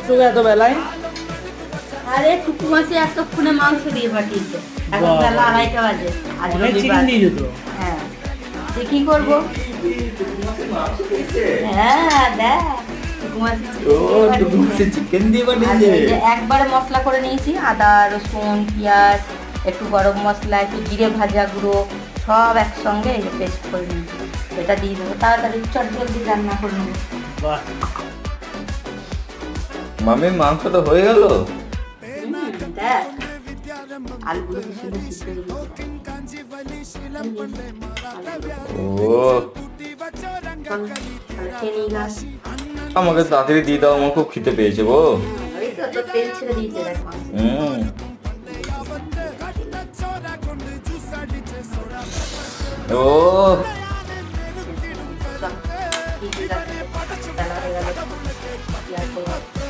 তোকে এত বেলায়? আরে টুকু মাসি এতক্ষণে মাংস দিয়ে পাঠিয়েছে, এখন বাবা। বেলা 2:30টা বাজে। আজ অনেক চিকেন রবিবার। দিয়ে যেত। হ্যাঁ, সে কি করবো? হ্যাঁ দেখ, টুকু মাসি চিকেন দিয়ে আর এই যে একবারে মশলা করে নিয়েছি, আদা রসুন পেঁয়াজ একটু গরম মশলা একটু জিরে ভাজা গুঁড়ো সব একসঙ্গে এই যে পেস্ট করে নিয়েছি। এটা দিয়ে দেবো, তাড়াতাড়ি চট জলদি রান্না করে নেবো। বাহ, মামি মাংসটা হয়ে গেল? দেখ আলুগুলো কি সুন্দর সিদ্ধ হয়ে ও খেয়ে গাছ। আমাকে তাড়াতাড়ি দিয়ে দাও, আমার খুব খিদে পেয়েছে গো। ওই তো তোর তেল ছেড়ে দিয়েছে দেখ মাংস। হুম। ও ঠিক আছে, তেলা হয়ে গেল। কি আর করবো?